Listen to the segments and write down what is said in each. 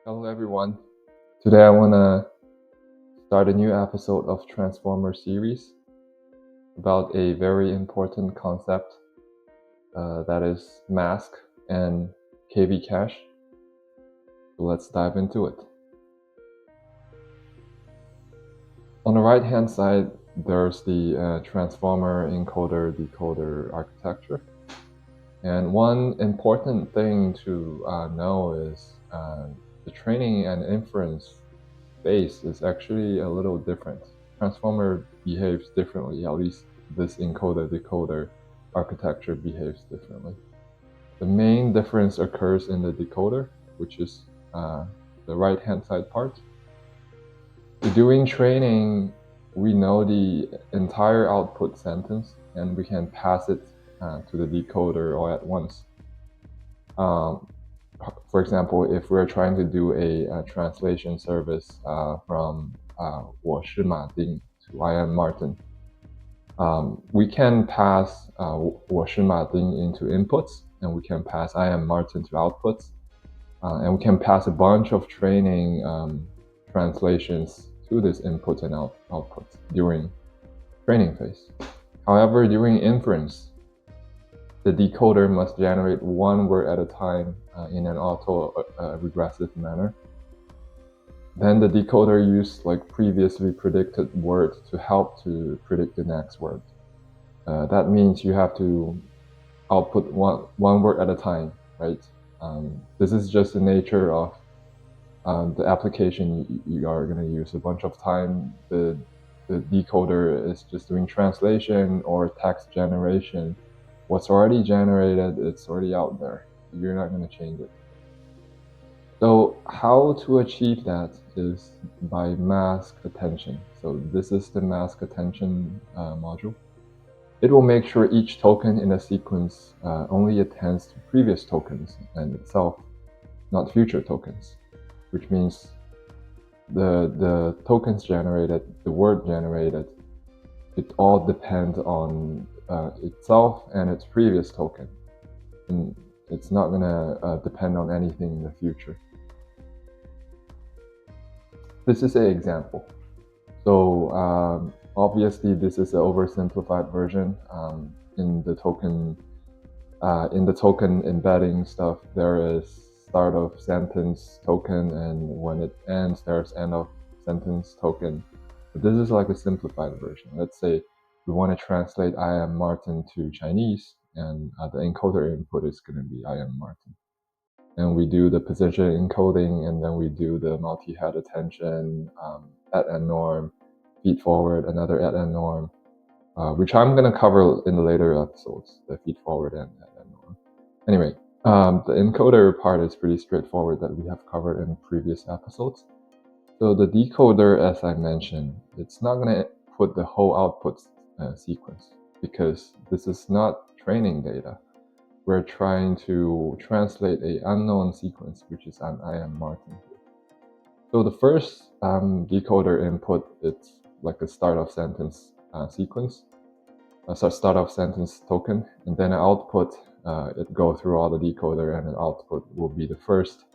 Hello everyone. Today I want to start a new episode of Transformer series about a very important concept that is mask and KV cache. So let's dive into it. On the right hand side, there's the transformer encoder decoder architecture. And one important thing to know is the training and inference base is actually a little different. Transformer behaves differently, at least this encoder decoder architecture behaves differently. The main difference occurs in the decoder, which is the right hand side part. Doing training, we know the entire output sentence and we can pass it to the decoder all at once. For example, if we're trying to do a translation service from 我是马丁 to I am Martin, we can pass 我是马丁 into inputs, and we can pass I am Martin to outputs, and we can pass a bunch of training translations to this input and output during training phase. However, during inference, the decoder must generate one word at a time in an auto-regressive manner. Then the decoder uses like previously predicted words to help to predict the next word. That means you have to output one word at a time, right? This is just the nature of the application you are going to use. A bunch of time, the decoder is just doing translation or text generation. What's already generated, it's already out there. You're not going to change it. So how to achieve that is by mask attention. So this is the mask attention module. It will make sure each token in a sequence only attends to previous tokens and itself, not future tokens, which means the tokens generated, the word generated, it all depends on itself and its previous token. And it's not going to depend on anything in the future. This is an example. So obviously this is an oversimplified version. In the token embedding stuff, there is start of sentence token, and when it ends, there's end of sentence token. But this is like a simplified version. Let's say we want to translate I am Martin to Chinese, and the encoder input is going to be I am Martin. And we do the position encoding, and then we do the multi-head attention, at and norm, feed forward, another at and norm, which I'm going to cover in the later episodes, the feed forward and at and norm. Anyway, the encoder part is pretty straightforward that we have covered in previous episodes. So the decoder, as I mentioned, it's not going to put the whole output sequence because this is not training data. We're trying to translate an unknown sequence, which is an I am Martin. So the first decoder input, it's like a start of sentence sequence, start of sentence token, and then an output, it go through all the decoder, and an output will be the first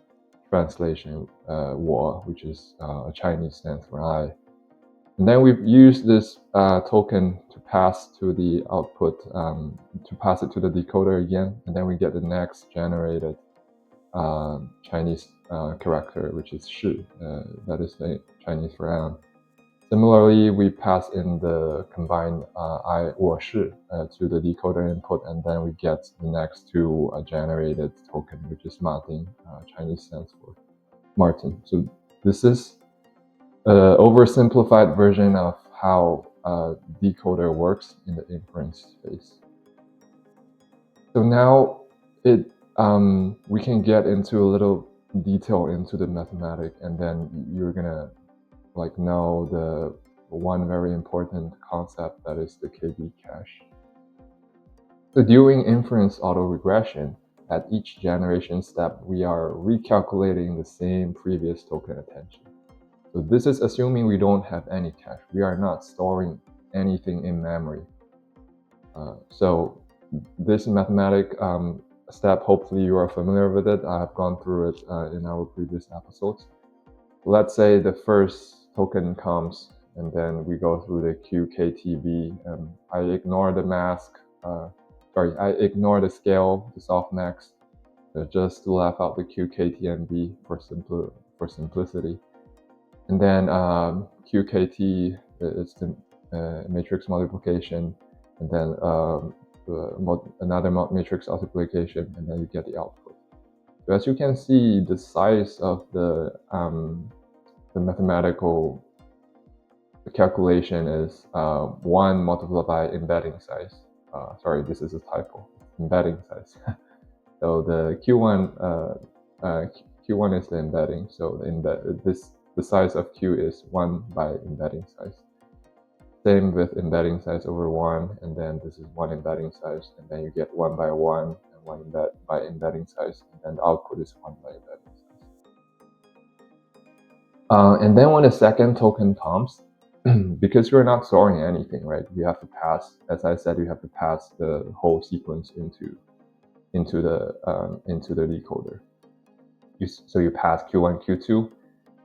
translation, 我, which is a Chinese stands for I. And then we've used this token to pass to the output, to pass it to the decoder again, and then we get the next generated Chinese character, which is 是, that is the Chinese for I am. Similarly, we pass in the combined 我是 to the decoder input, and then we get the next two generated token, which is Martin, Chinese stands for Martin. So this is an oversimplified version of how decoder works in the inference phase. So now we can get into a little detail into the mathematic, and then you're gonna like know the one very important concept, that is the KV cache. So during inference autoregression, at each generation step, we are recalculating the same previous token attention. So this is assuming we don't have any cache. We are not storing anything in memory. So this mathematic step, hopefully you are familiar with it. I have gone through it in our previous episodes. Let's say the first token comes, and then we go through the QKTB. I ignore the mask. I ignore the scale, the softmax, just to leave out the QKTMB for simplicity. And then QKT is the matrix multiplication, and then another matrix multiplication, and then you get the output. So as you can see, the size of the mathematical calculation is 1 multiplied by embedding size. Sorry, this is a typo. Embedding size. So the Q1 is the embedding. So the size of Q is 1 by embedding size. Same with embedding size over 1, and then this is 1 embedding size, and then you get 1 by 1 and 1 by embedding size, and then the output is 1 by embedding size. And then when the second token comes, because you're not storing anything, right? You have to pass, as I said, you have to pass the whole sequence into the decoder. So you pass Q1, Q2,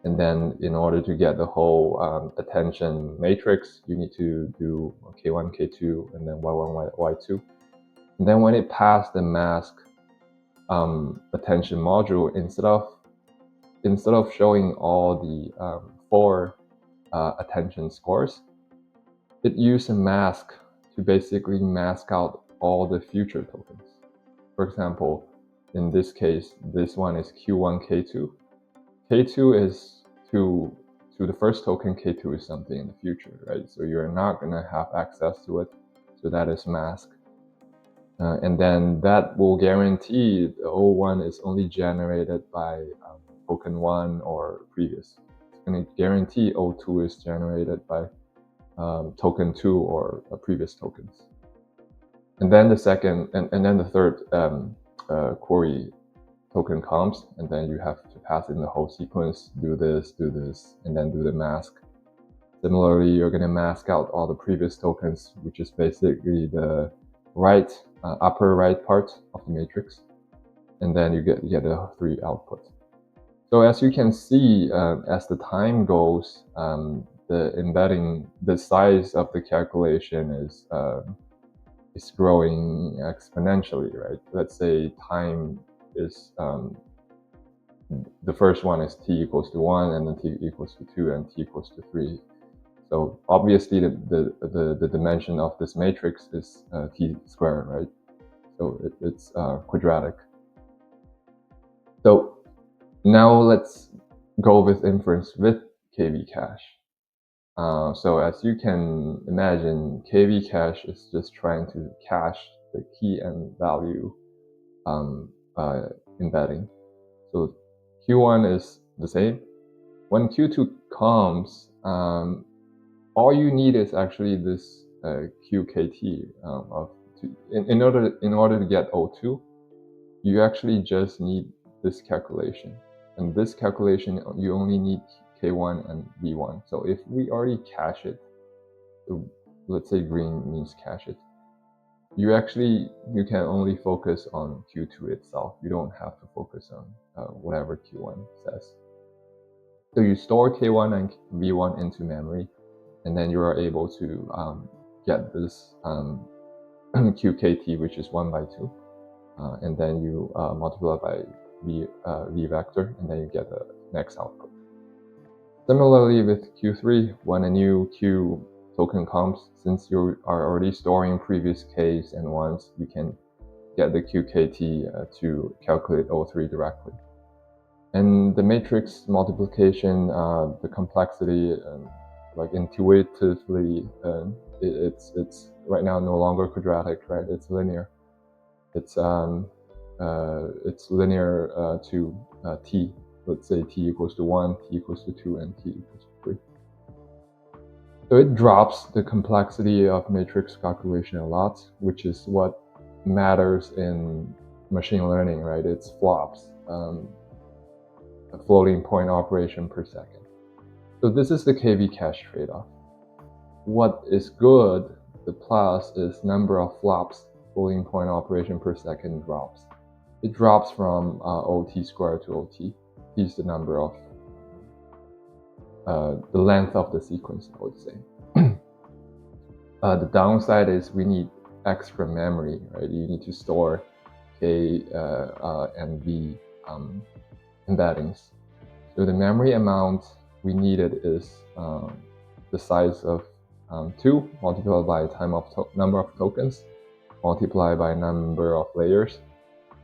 and then in order to get the whole attention matrix, you need to do K1, K2, and then Y1, Y2. And then when it passed the mask attention module, instead of showing all the 4 attention scores, it used a mask to basically mask out all the future tokens. For example, in this case, this one is Q1, K2. K2 is to the first token, K2 is something in the future, right? So you're not going to have access to it. So that is masked. And then that will guarantee the O1 is only generated by token 1 or previous. It's going to guarantee O2 is generated by token 2 or previous tokens. And then the second, and then the third query token comes, and then you have to pass in the whole sequence, do this, and then do the mask. Similarly, you're going to mask out all the previous tokens, which is basically the upper right part of the matrix, and then you get the 3 outputs. So as you can see, as the time goes, the size of the calculation is growing exponentially, right? Let's say time is the first one is t equals to 1, and then t equals to 2, and t equals to 3. So obviously the dimension of this matrix is t squared, right? So it's quadratic. So now let's go with inference with KV cache. So as you can imagine, KV cache is just trying to cache the key and value embedding. So Q1 is the same. When Q2 comes, all you need is actually this QKT in order to get O2, you actually just need this calculation. And this calculation, you only need K1 and V1. So if we already cache it, so let's say green means cache it, you can only focus on Q2 itself. You don't have to focus on whatever Q1 says. So you store K1 and V1 into memory, and then you are able to get this QKT, which is 1 by 2. And then you multiply by V vector, and then you get the next output. Similarly with Q3, when a new Q token comes, since you are already storing previous Ks and 1s, you can get the QKT to calculate O3 directly. And the matrix multiplication, the complexity, like intuitively, it's right now no longer quadratic, right? It's linear. It's linear to t. Let's say t equals to 1, t equals to 2, and t equals to 3. So it drops the complexity of matrix calculation a lot, which is what matters in machine learning, right? It's flops, a floating point operation per second. So this is the KV cache trade-off. What is good, the plus, is number of flops, floating point operation per second drops. it drops from OT squared to OT. T is the number of the length of the sequence, I would say. The downside is we need extra memory, right? You need to store K and V embeddings. So the memory amount we needed is the size of 2 multiplied by time of number of tokens, multiplied by number of layers,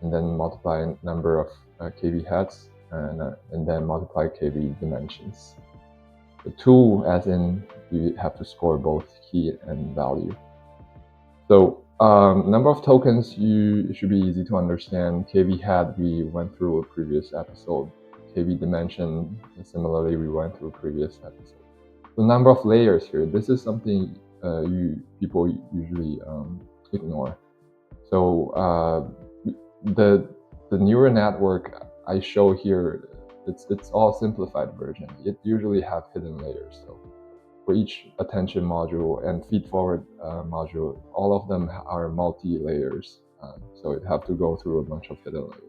and then multiply number of KV heads, and then multiply KV dimensions. The 2 as in you have to score both key and value. So number of tokens should be easy to understand. KV head we went through a previous episode. KV dimension, similarly we went through a previous episode. The number of layers here, this is something people usually ignore. So the neural network I show here, it's all simplified version. It usually have hidden layers. So for each attention module and feed-forward module, all of them are multi-layers. So it have to go through a bunch of hidden layers.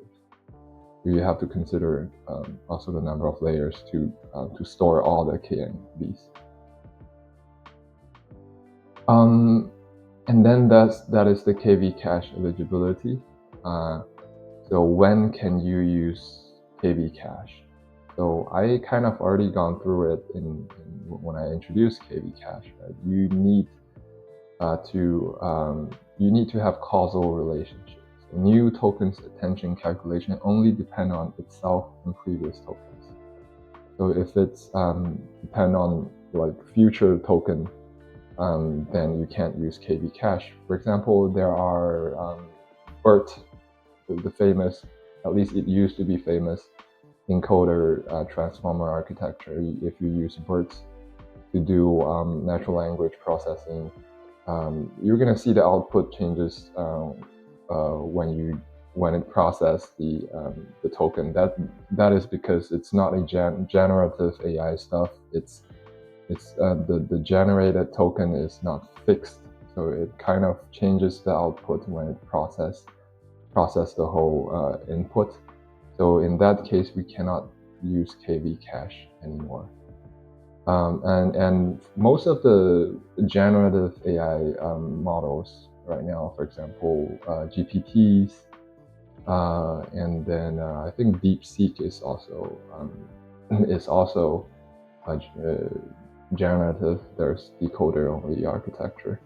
You have to consider also the number of layers to store all the K and Vs. And then that is the KV cache eligibility. So when can you use KV cache? So I kind of already gone through it when I introduced KV cache. Right? You need to have causal relationships. So new tokens attention calculation only depend on itself and previous tokens. So if it's depend on like future token, then you can't use KV cache. For example, there are BERT, the famous, at least it used to be famous, encoder transformer architecture. If you use BERT to do natural language processing, you're gonna see the output changes when it processes the token. That is because it's not a generative AI stuff. It's the generated token is not fixed, so it kind of changes the output when it process the whole input. So in that case, we cannot use KV cache anymore. And most of the generative AI models right now, for example, GPTs, and then I think DeepSeek is also generative. There's decoder only architecture.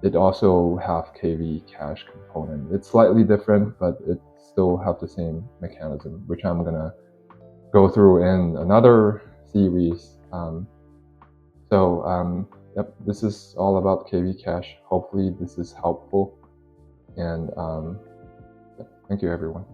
It also have KV cache component. It's slightly different, but it still have the same mechanism, which I'm gonna go through in another series. Yep, this is all about KV cache. Hopefully this is helpful, and thank you everyone.